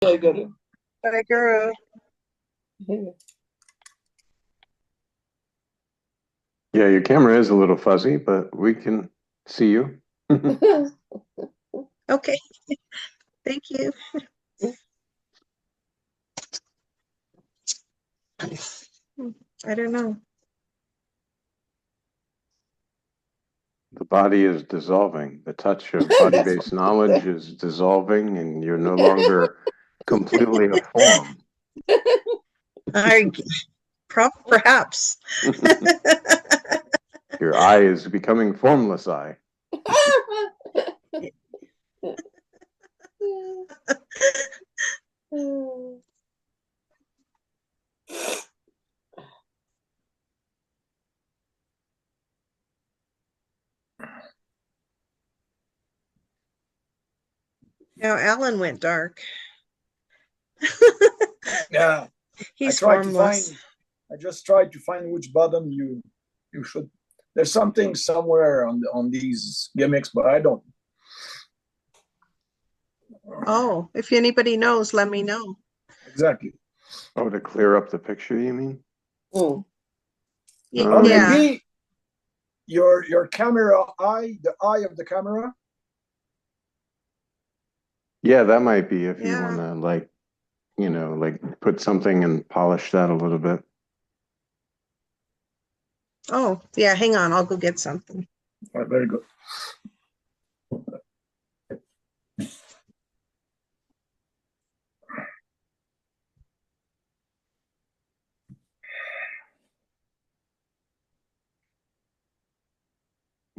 Jai Guru. Jai Guru. Yeah, your camera is a little fuzzy, but we can see you. Okay. Thank you. I don't know. The body is dissolving. The touch of body-based knowledge is dissolving, and you're no longer completely a form. Perhaps. Your eye is becoming formless eye. Now Alan went dark. Yeah. He's I formless. just tried to find which button you should. There's something somewhere on these gimmicks, but I don't. Oh, if anybody knows, let me know. Exactly. Oh, to clear up the picture, you mean? Oh, Yeah. maybe your camera eye, the eye of the camera. Yeah, that might be if you want to, like, like put something and polish that a little bit. Oh, yeah, hang on. I'll go get something. All right, very good.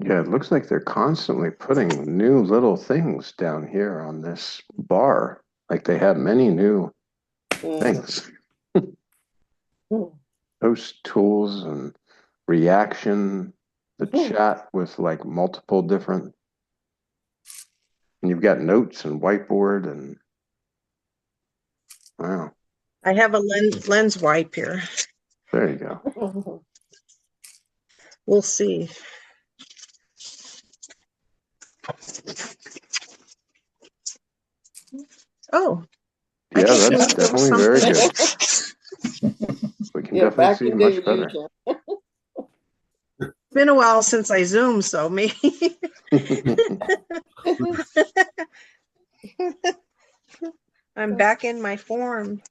Yeah, it looks like they're constantly putting new little things down here on this bar. Like they have many new things. Host tools and reaction, the chat with like multiple different, and you've got notes and whiteboard and wow. I have a lens wipe here. There you go. We'll see. Oh. Yeah, that's definitely very good. We can definitely see much better. It's been a while since I zoomed, so maybe. I'm back in my form.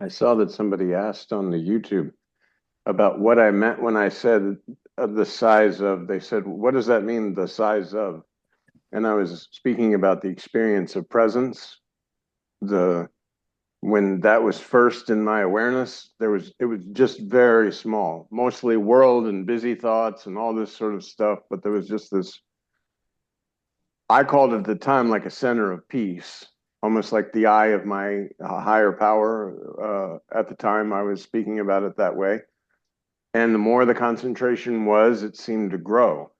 I saw that somebody asked on the YouTube about what I meant when I said the size of, they said, what does that mean, the size of? And I was speaking about the experience of presence. When that was first in my awareness, it was just very small, mostly world and busy thoughts and all this sort of stuff. But there was just this, I called it at the time like a center of peace, almost like the eye of my higher power. At the time, I was speaking about it that way. And the more the concentration was, it seemed to grow.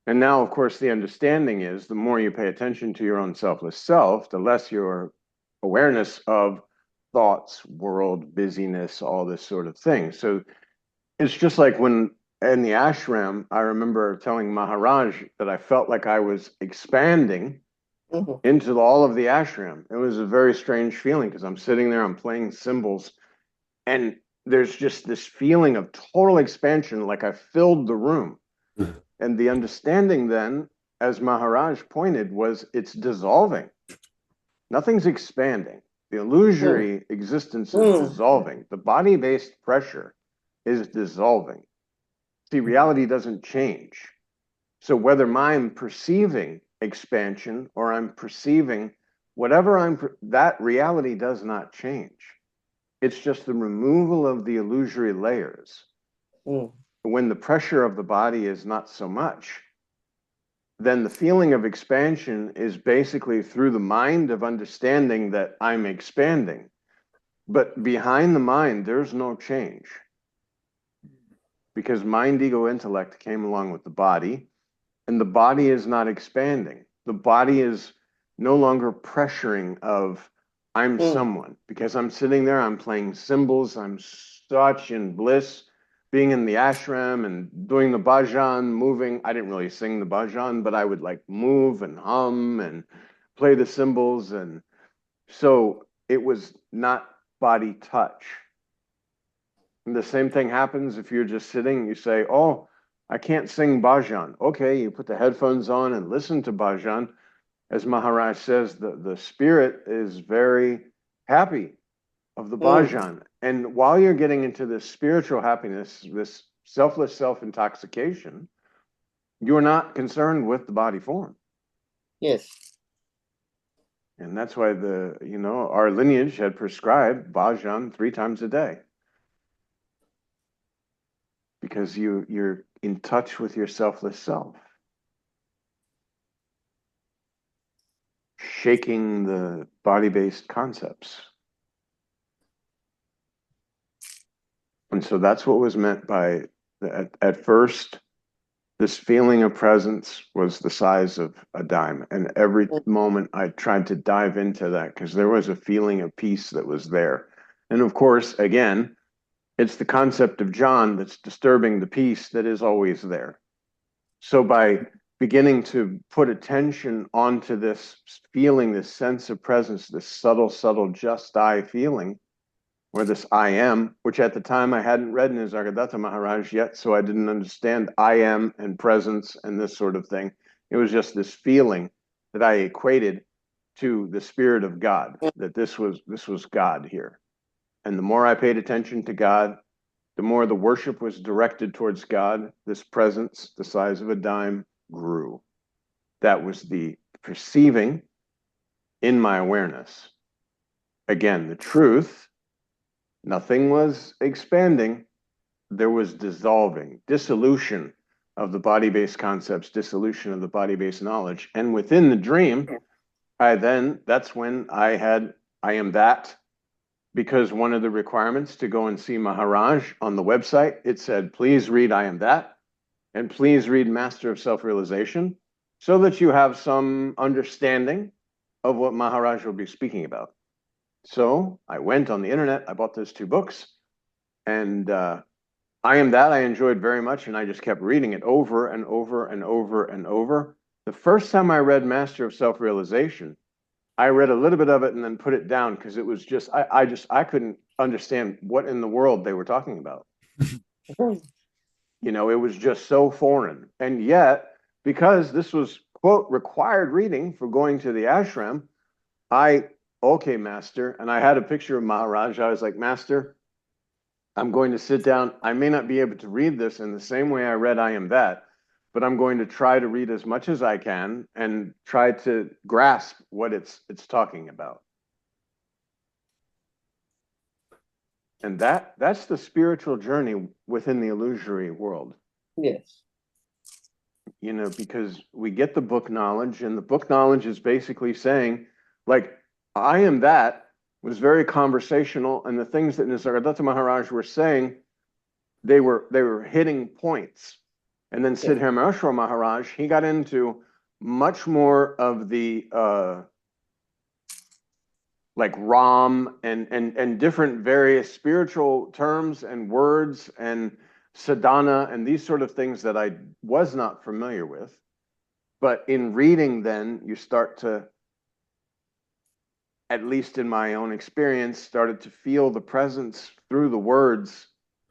And now, of course, the understanding is the more you pay attention to your own selfless self, the less your awareness of thoughts, world, busyness, all this sort of thing. So it's just like when in the ashram, I remember telling Maharaj that I felt like I was expanding into all of the ashram. It was a very strange feeling because I'm sitting there, I'm playing cymbals, and there's just this feeling of total expansion, like I filled the room. And the understanding then, as Maharaj pointed, was it's dissolving. Nothing's expanding. The illusory existence is dissolving. The body-based pressure is dissolving. See, reality doesn't change. So whether I'm perceiving expansion or I'm perceiving whatever that reality does not change. It's just the removal of the illusory layers. When the pressure of the body is not so much, then the feeling of expansion is basically through the mind of understanding that I'm expanding. But behind the mind, there's no change. Because mind, ego, intellect came along with the body, and the body is not expanding. The body is no longer pressuring of I'm someone. Because I'm sitting there, I'm playing cymbals, I'm such in bliss, being in the ashram and doing the bhajan, moving. I didn't really sing the bhajan, but I would like move and hum and play the cymbals. And so it was not body touch. And the same thing happens if you're just sitting, you say, oh, I can't sing bhajan. Okay, you put the headphones on and listen to bhajan. As Maharaj says, the spirit is very happy of the bhajan. And while you're getting into this spiritual happiness, this selfless self-intoxication, you're not concerned with the body form. Yes. And that's why our lineage had prescribed bhajan 3 times a day. Because you're in touch with your selfless self. Shaking the body-based concepts. And so that's what was meant by, at first, this feeling of presence was the size of a dime. And every moment I tried to dive into that because there was a feeling of peace that was there. And of course, again, it's the concept of John that's disturbing the peace that is always there. So by beginning to put attention onto this feeling, this sense of presence, this subtle, just I feeling, or this I am, which at the time I hadn't read Nisargadatta Maharaj yet, so I didn't understand I am and presence and this sort of thing. It was just this feeling that I equated to the spirit of God, that this was God here. And the more I paid attention to God, the more the worship was directed towards God, this presence, the size of a dime, grew. That was the perceiving in my awareness. Again, the truth, nothing was expanding. There was dissolving, dissolution of the body-based concepts, dissolution of the body-based knowledge. And within the dream, that's when I am that. Because one of the requirements to go and see Maharaj on the website, it said, please read I Am That, and please read Master of Self-Realization, so that you have some understanding of what Maharaj will be speaking about. So I went on the internet, I bought those 2 books, and I Am That I enjoyed very much, and I just kept reading it over and over and over and over. The first time I read Master of Self-Realization, I read a little bit of it and then put it down because it was just, I couldn't understand what in the world they were talking about. It was just so foreign. And yet, because this was, quote, required reading for going to the ashram, okay, Master. And I had a picture of Maharaj. I was like, Master, I'm going to sit down. I may not be able to read this in the same way I read I Am That, but I'm going to try to read as much as I can and try to grasp what it's talking about. And that's the spiritual journey within the illusory world. Yes. Because we get the book knowledge, and the book knowledge is basically saying, like, I Am That was very conversational, and the things that Nisargadatta Maharaj were saying, they were hitting points. And then Siddhartha Ashram Maharaj, he got into much more of the like Ram and different various spiritual terms and words and sadhana and these sort of things that I was not familiar with. But in reading, then you start to, at least in my own experience, started to feel the presence through the words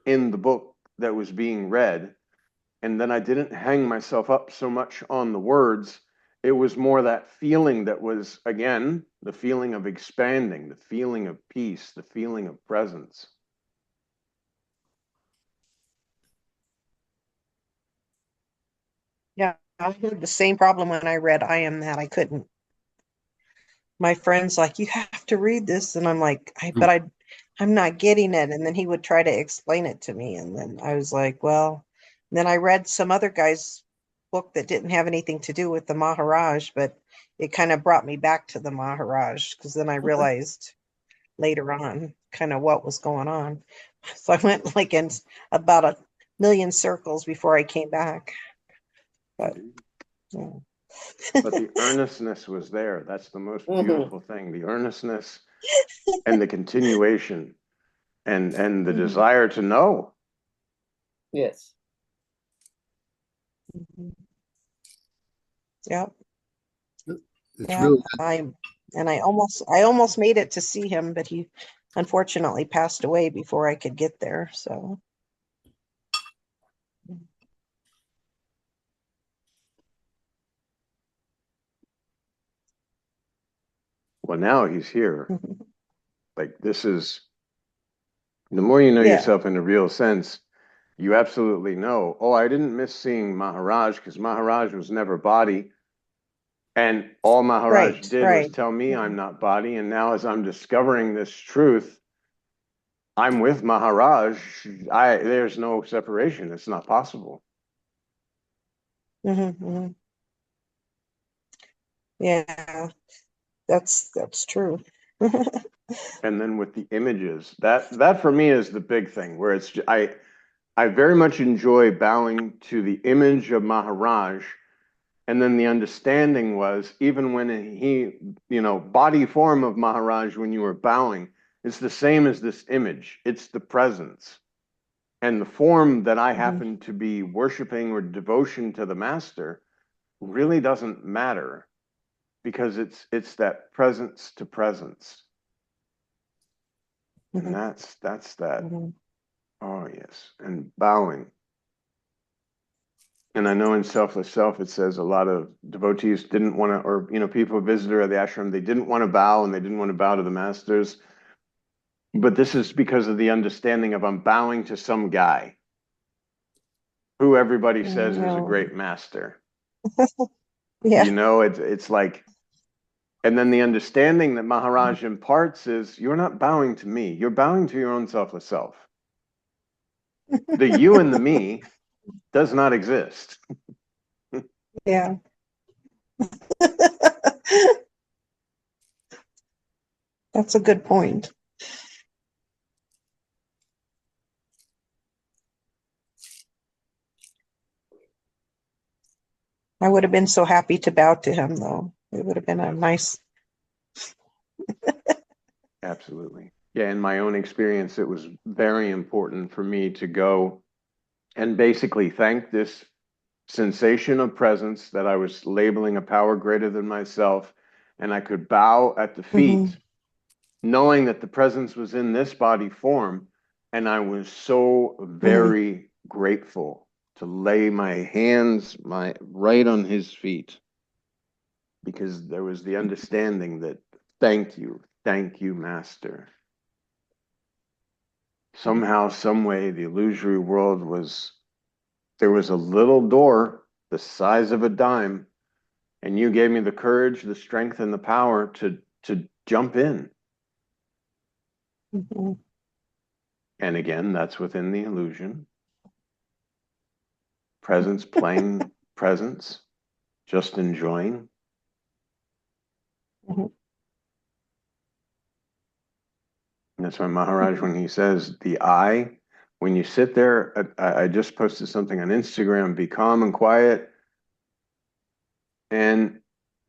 in the book that was being read. And then I didn't hang myself up so much on the words. It was more that feeling that was, again, the feeling of expanding, the feeling of peace, the feeling of presence. Yeah, I had the same problem when I read I Am That. I couldn't. My friend's like, you have to read this. And I'm like, I'm not getting it. And then he would try to explain it to me. And then I was like, well, and then I read some other guy's book that didn't have anything to do with the Maharaj, but it kind of brought me back to the Maharaj because then I realized later on kind of what was going on. So I went like in about a million circles before I came back. But yeah. But the earnestness was there. That's the most beautiful thing. The earnestness and the continuation and the desire to know. Yes. Yeah. It's Yeah. really I almost made it to see him, but he unfortunately passed away before I could get there. So Well, now he's here. Like this is, the more you know Yeah. yourself in a real sense, you absolutely know, oh, I didn't miss seeing Maharaj because Maharaj was never body. And all Maharaj did was tell me I'm not body. And now as I'm discovering this truth, I'm with Maharaj. There's no separation. It's not possible. Yeah, that's true. And then with the images, that for me is the big thing where it's, I very much enjoy bowing to the image of Maharaj. And then the understanding was, even when he, body form of Maharaj, when you were bowing, it's the same as this image. It's the presence. And the form that I happen to be worshiping or devotion to the master really doesn't matter because it's that presence to presence. And that's that. Oh, yes. And bowing. And I know in Selfless Self, it says a lot of devotees didn't want to, or, people visitor of the ashram, they didn't want to bow and they didn't want to bow to the masters. But this is because of the understanding of I'm bowing to some guy who everybody says is a great master. Yeah. It's like, and then the understanding that Maharaj imparts is you're not bowing to me. You're bowing to your own selfless self. The you and the me does not exist. Yeah. That's a good point. I would have been so happy to bow to him, though. It would have been a nice. Absolutely. Yeah, in my own experience, it was very important for me to go and basically thank this sensation of presence that I was labeling a power greater than myself. And I could bow at the feet, knowing that the presence was in this body form. And I was so very grateful to lay my hands right on his feet, because there was the understanding that thank you, master. Somehow, some way, the illusory world there was a little door the size of a dime, and you gave me the courage, the strength, and the power to jump in. And again, that's within the illusion. Presence, playing presence, just enjoying. And that's why Maharaj, when he says the I, when you sit there, I just posted something on Instagram, be calm and quiet and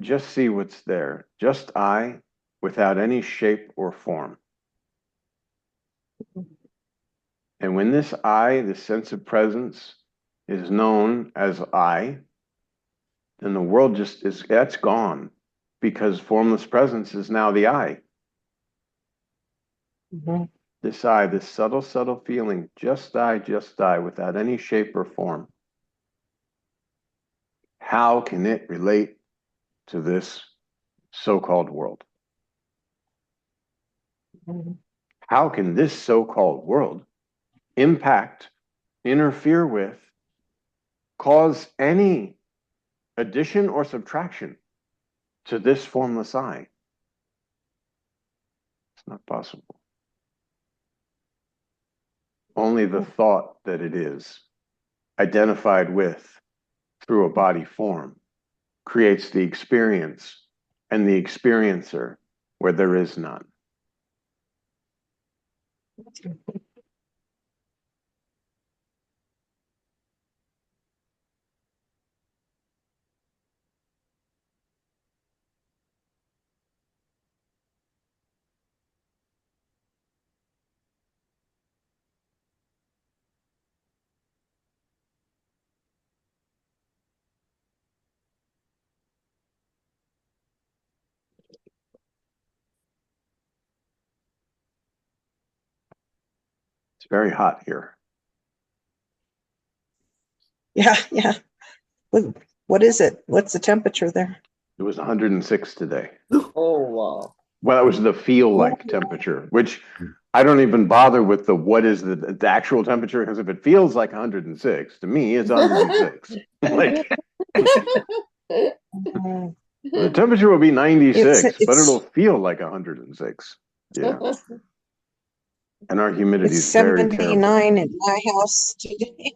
just see what's there. Just I without any shape or form. And when this I, this sense of presence, is known as I, then the world just is, that's gone, because formless presence is now the I. Mm-hmm. This I, this subtle, subtle feeling, just I, without any shape or form. How can it relate to this so-called world? Mm-hmm. How can this so-called world impact, interfere with, cause any addition or subtraction to this formless I? It's not possible. Only the thought that it is, identified with through a body form, creates the experience and the experiencer where there is none. It's very hot here. Yeah, yeah. What is it? What's the temperature there? It was 106 today. Oh, wow. Well, that was the feel-like temperature, which I don't even bother with the what is the actual temperature, because if it feels like 106, to me, it's 106. Like, the temperature will be 96, but it'll feel like 106. Yeah. And our humidity It's is very terrible. 79 in my house today.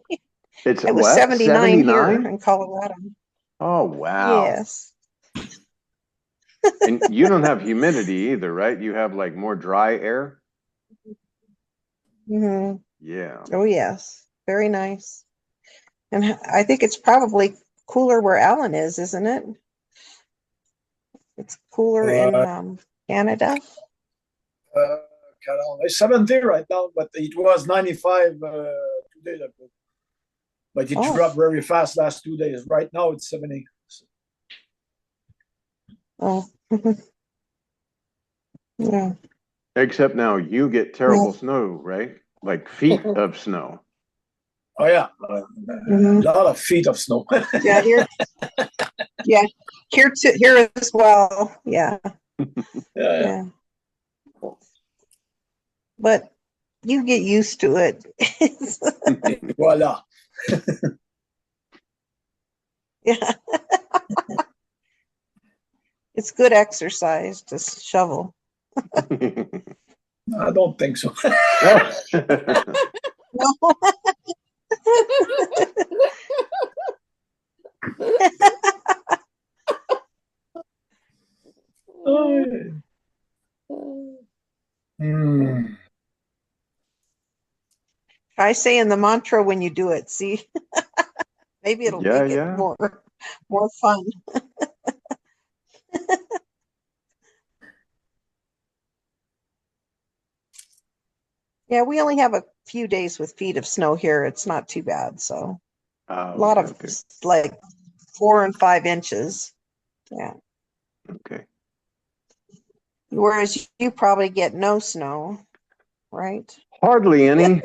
It's It was what? 79 here 79? in Colorado. Oh, wow. Yes. And you don't have humidity either, right? You have like more dry air? Mm-hmm. Yeah. Oh, yes. Very nice. And I think it's probably cooler where Alan is, isn't it? It's cooler in Canada. It's 70 right now, but it was 95 2 days ago. But it dropped very fast last 2 days. Right now it's 70. Oh. Yeah. Except now you get terrible snow, right? Like feet of snow. Oh yeah, a lot of feet of snow. Yeah, here. Yeah, here as well. Yeah. Yeah. But you get used to it. Voila. Yeah. It's good exercise to shovel. I don't think so. I say in the mantra when you do it, see? Maybe it'll make it more fun. Yeah, we only have a few days with feet of snow here. It's not too bad. So a lot of like 4 and 5 inches. Yeah. Okay. Whereas you probably get no snow, right? Hardly any.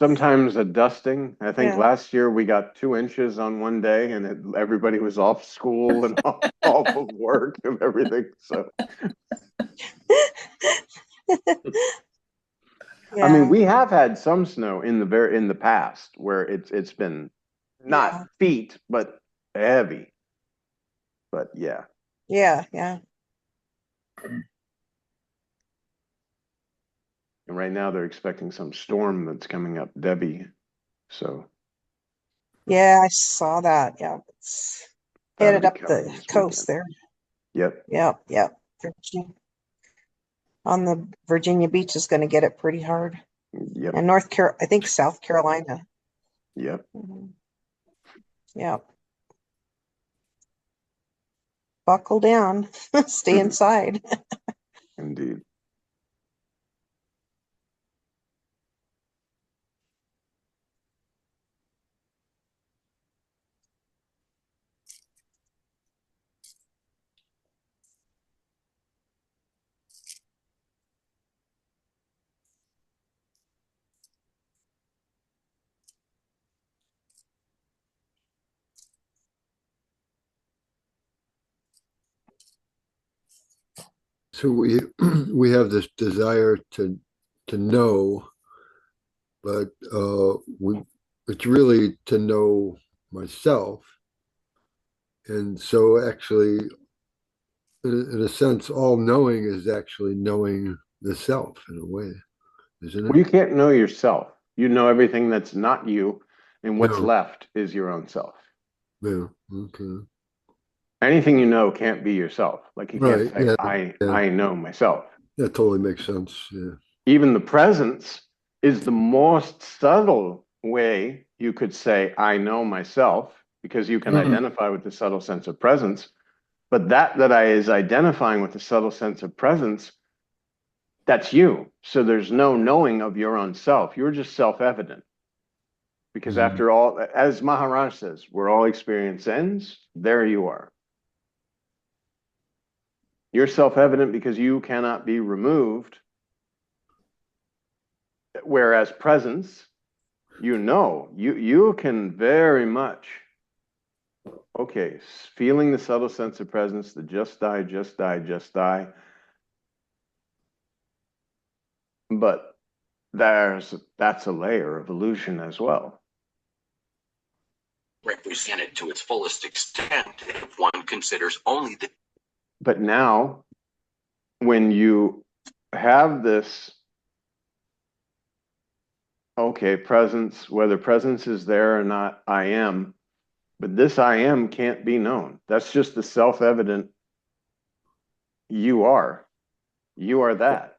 Sometimes a dusting. I think last year we got 2 inches on one day, and everybody was off school and off of work and everything. So, I mean, we have had some snow in the past where it's been not feet but heavy. But yeah. Yeah. And right now they're expecting some storm that's coming up, Debbie. So. Yeah, I saw that. Yeah, it's headed up the coast there. Yep. Virginia. On the Virginia beach is going to get it pretty hard. Yep. And I think South Carolina. Yep. Yeah. Buckle down. Stay inside. Indeed. So we we have this desire to know, but it's really to know myself. And so actually, in a sense, all knowing is actually knowing the self in a way, isn't Well, it? you can't know yourself. You know everything that's not you, and what's No. left is your own self. Yeah. Okay. Anything you know can't be yourself. Like you can't Right. say, Yeah. I Yeah. I know myself. That totally makes sense. Yeah. Even the presence is the most subtle way you could say, I know myself, because you can identify with the subtle sense of presence. But that I is identifying with the subtle sense of presence, that's you. So there's no knowing of your own self. You're just self-evident. Because after all, as Maharaj says, where all experience ends, there you are. You're self-evident because you cannot be removed. Whereas presence, you can very much, okay, feeling the subtle sense of presence, the just die, just die, just die. But that's a layer of illusion as well. Represented to its fullest extent if one considers only the. But now, when you have this, okay, presence, whether presence is there or not, I am, but this I am can't be known. That's just the self-evident you are. You are that.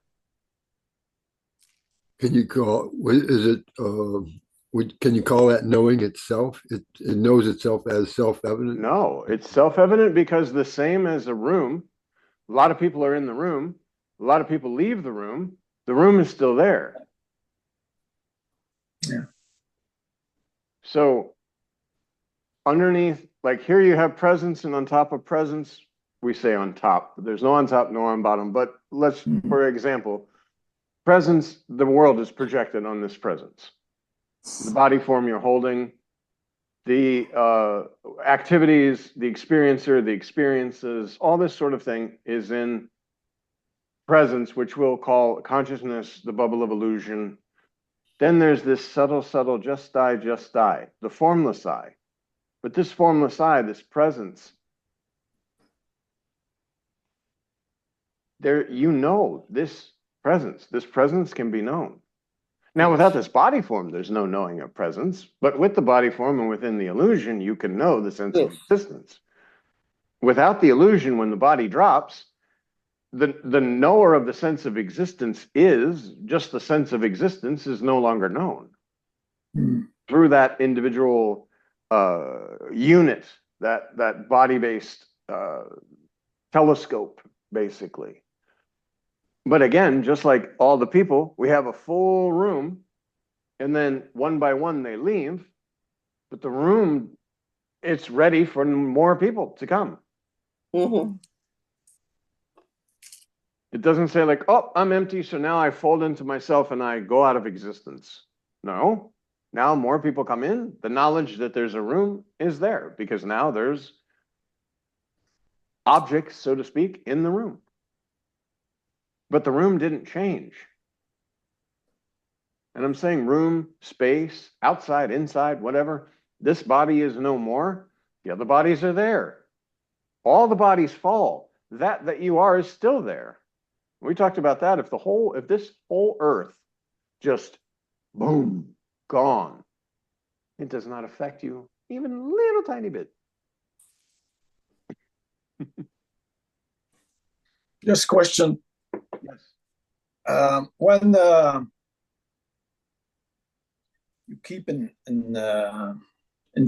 Can you call, is it, can you call that knowing itself? It knows itself as self-evident? No, it's self-evident because the same as a room, a lot of people are in the room, a lot of people leave the room is still there. Yeah. So underneath, like here you have presence, and on top of presence, we say on top. There's no on top nor on bottom, but let's, for example, presence, the world is projected on this presence. The body form you're holding, the activities, the experiencer, the experiences, all this sort of thing is in presence, which we'll call consciousness, the bubble of illusion. Then there's this subtle, just die, the formless I. But this formless I, this presence, there, this presence can be known. Now, without this body form, there's no knowing of presence, but with the body form and within the illusion, you can know the sense of existence. Without the illusion, when the body drops, the knower of the sense of existence is just the sense of existence is no longer known through that individual unit, that body-based telescope, basically. But again, just like all the people, we have a full room, and then one by one they leave, but the room, it's ready for more people to come. It doesn't say like, oh, I'm empty, so now I fold into myself and I go out of existence. No, now more people come in. The knowledge that there's a room is there because now there's objects, so to speak, in the room. But the room didn't change. And I'm saying room, space, outside, inside, whatever. This body is no more. The other bodies are there. All the bodies fall. That you are is still there. We talked about that. If this whole earth just boom, gone, it does not affect you even a little tiny bit. Just question. Yes. When you keep in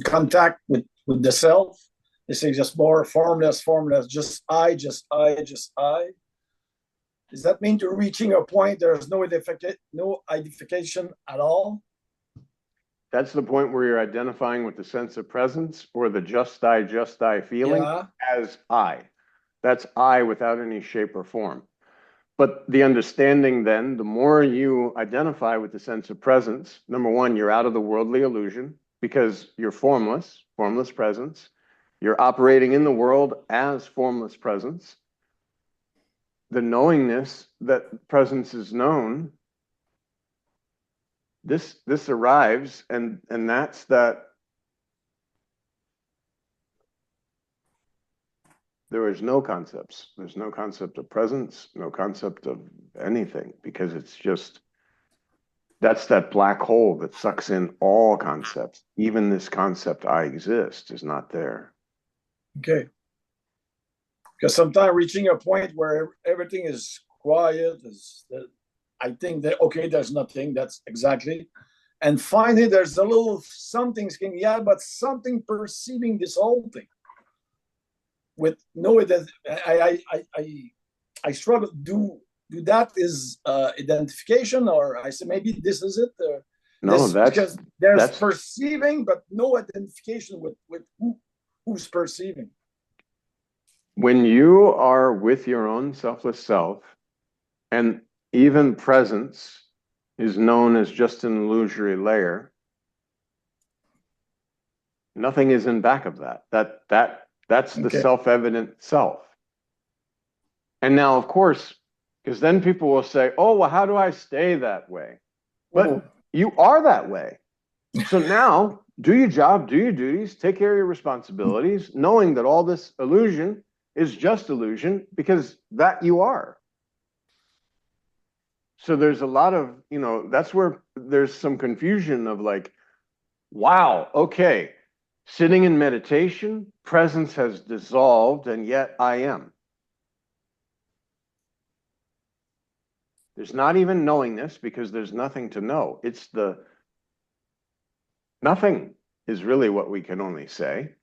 contact with the self. They say just more formless, just I, just I, just I. Does that mean to reaching a point there's no identification at all? That's the point where you're identifying with the sense of presence or the just I feeling as I. That's I without any shape or form. But the understanding then, the more you identify with the sense of presence, number one, you're out of the worldly illusion because you're formless presence. You're operating in the world as formless presence. The knowingness that presence is known, this arrives, and that's that there is no concepts. There's no concept of presence, no concept of anything, because it's just, that's that black hole that sucks in all concepts. Even this concept I exist is not there. Okay. Because sometimes reaching a point where everything is quiet, I think that, okay, there's nothing, that's exactly. And finally, there's a little something, but something perceiving this whole thing. With no, I struggle. Do that is identification, or I say maybe this is it. No, that's because there's perceiving, but no identification with who's perceiving. When you are with your own selfless self, and even presence is known as just an illusory layer, nothing is in back of that. That's the self-evident self. And now, of course, because then people will say, oh, well, how do I stay that way? But you are that way. So now, do your job, do your duties, take care of your responsibilities, knowing that all this illusion is just illusion, because that you are. So there's a lot of, that's where there's some confusion of like, wow, okay, sitting in meditation, presence has dissolved, and yet I am. There's not even knowingness because there's nothing to know. It's the nothing is really what we can only say.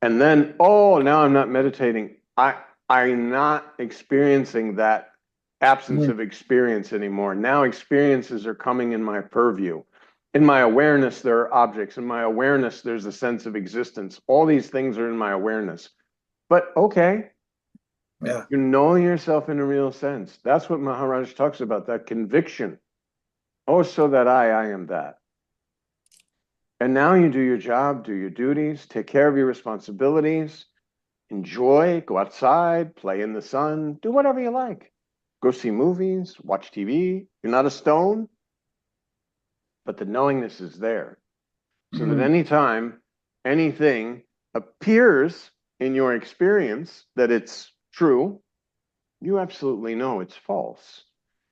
And then, oh, now I'm not meditating. I'm not experiencing that absence of experience anymore. Now experiences are coming in my purview. In my awareness, there are objects. In my awareness, there's a sense of existence. All these things are in my awareness. But okay, you're knowing yourself in a real sense. That's what Maharaj talks about, that conviction. Oh, so that I am that. And now you do your job, do your duties, take care of your responsibilities, enjoy, go outside, play in the sun, do whatever you like. Go see movies, watch TV. You're not a stone, but the knowingness is there. So that anytime anything appears in your experience that it's true, you absolutely know it's false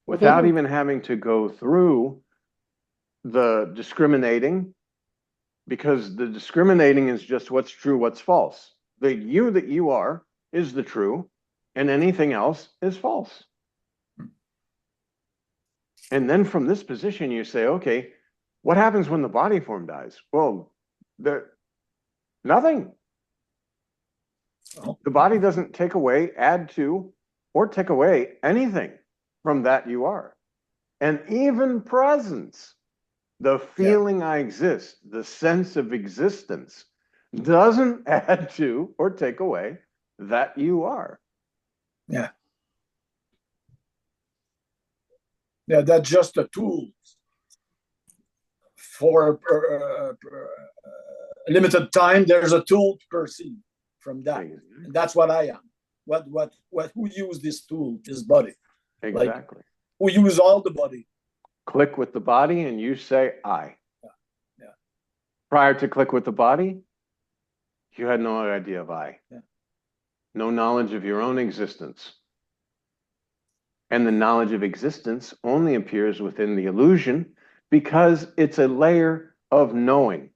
without even having to go through the discriminating, because the discriminating is just what's true, what's false. The you that you are is the true, and anything else is false. And then from this position, you say, okay, what happens when the body form dies? Well, nothing. The body doesn't take away, add to, or take away anything from that you are. And even presence, the feeling I exist, the sense of existence, doesn't add to or take away that you are. Yeah, that's just a tool for a limited time. There's a tool to perceive from that. And that's what I am. Who use this tool, this body? Exactly. Like, who use all the body? Click with the body and you say I. Yeah. Prior to click with the body, you had no idea of I. Yeah. No knowledge of your own existence. And the knowledge of existence only appears within the illusion because it's a layer of knowing.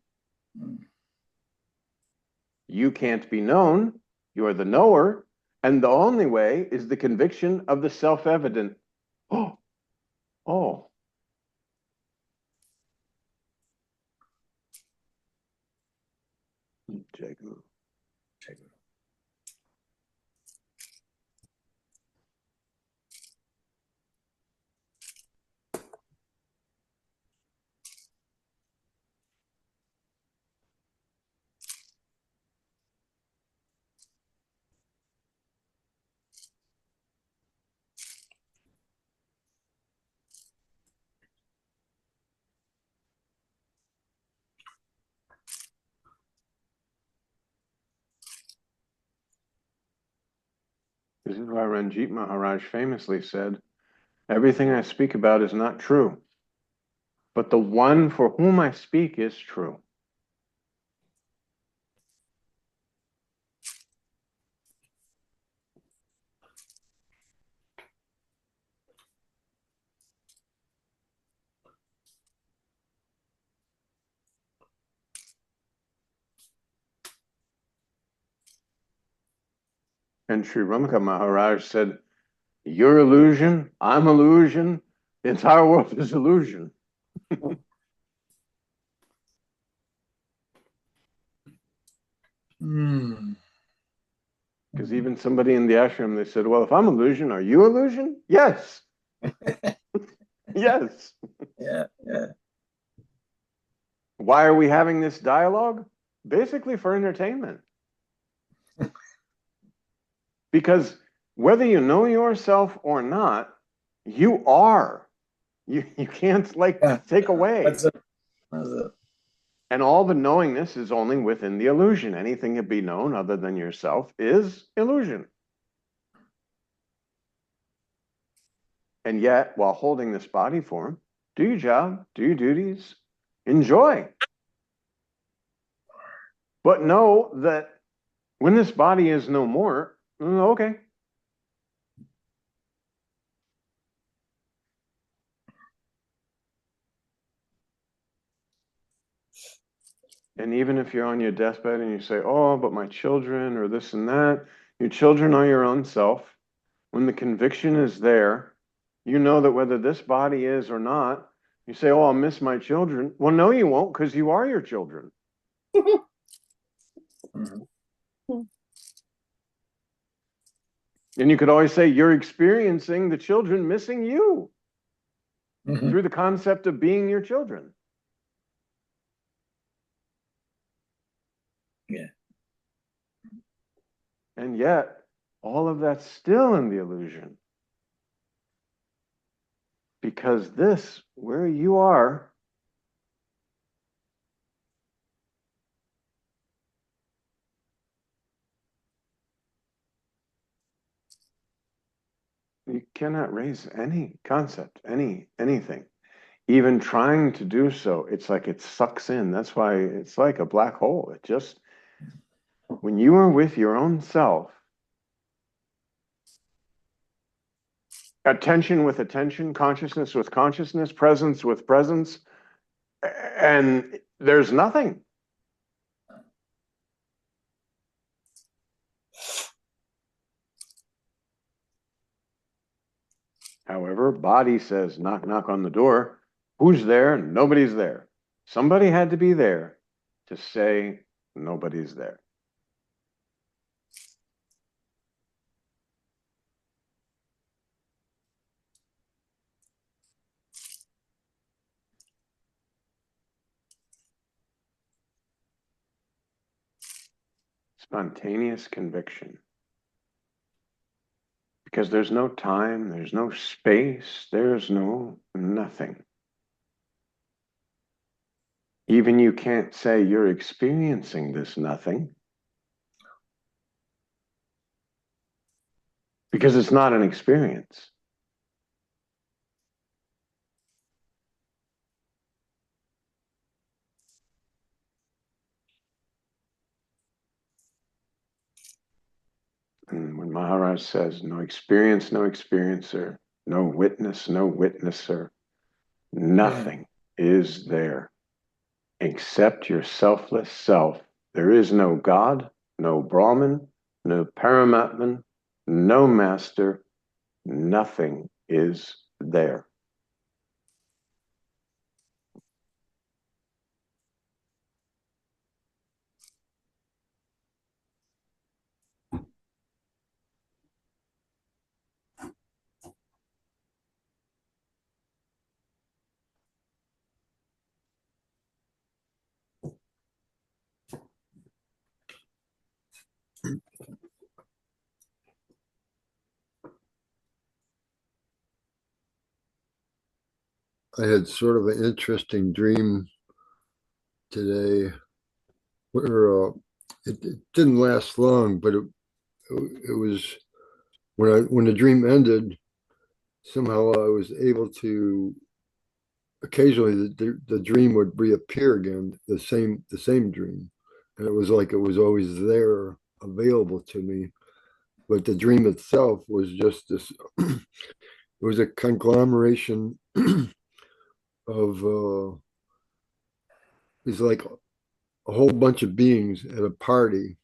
You can't be known, you're the knower, and the only way is the conviction of the self-evident. Oh, Inchegiri. This is why Ranjit Maharaj famously said, everything I speak about is not true, but the one for whom I speak is true. And Sri Ramakant Maharaj said, you're illusion, I'm illusion, the entire world is illusion. Because even somebody in the ashram, they said, well, if I'm illusion, are you illusion? Yes. Yes. Yeah, yeah. Why are we having this dialogue? Basically for entertainment. Because whether you know yourself or not, you are. You can't take away. That's it. That's it. And all the knowingness is only within the illusion. Anything to be known other than yourself is illusion. And yet, while holding this body form, do your job, do your duties, enjoy. But know that when this body is no more, okay. And even if you're on your deathbed and you say, oh, but my children or this and that, your children are your own self. When the conviction is there, you know that whether this body is or not, you say, oh, I'll miss my children. Well, no, you won't, because you are your children. And you could always say you're experiencing the children missing you through the concept of being your children. Yeah. And yet, all of that's still in the illusion. Because this, where you are, you cannot raise any concept, anything. Even trying to do so, it's like it sucks in. That's why it's like a black hole. It just, when you are with your own self, attention with attention, consciousness with consciousness, presence with presence, and there's nothing. However, body says, knock, knock on the door. Who's there? Nobody's there. Somebody had to be there to say nobody's there. Spontaneous conviction. Because there's no time, there's no space, there's no nothing. Even you can't say you're experiencing this nothing. Because it's not an experience. And when Maharaj says, no experience, no experiencer, no witness, no witnesser, nothing is there except your selfless self. There is no God, no Brahman, no Paramatman, no master, nothing is there. I had sort of an interesting dream today where it didn't last long, but it was when the dream ended, somehow I was able to occasionally the dream would reappear again, the same dream, and it was like it was always there, available to me. But the dream itself was just this. It was a conglomeration of it's like a whole bunch of beings at a party,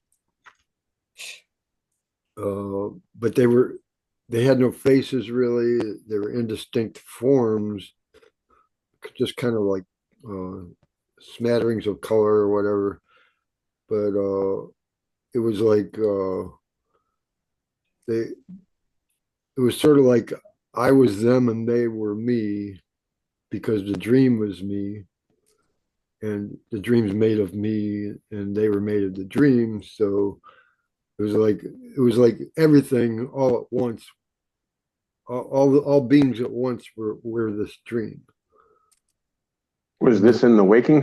but they had no faces really. They were indistinct forms, just kind of like smatterings of color or whatever. But it was like it was sort of like I was them and they were me, because the dream was me and the dream's made of me and they were made of the dream. So it was like everything all at once, all beings at once were this dream. Was this in the waking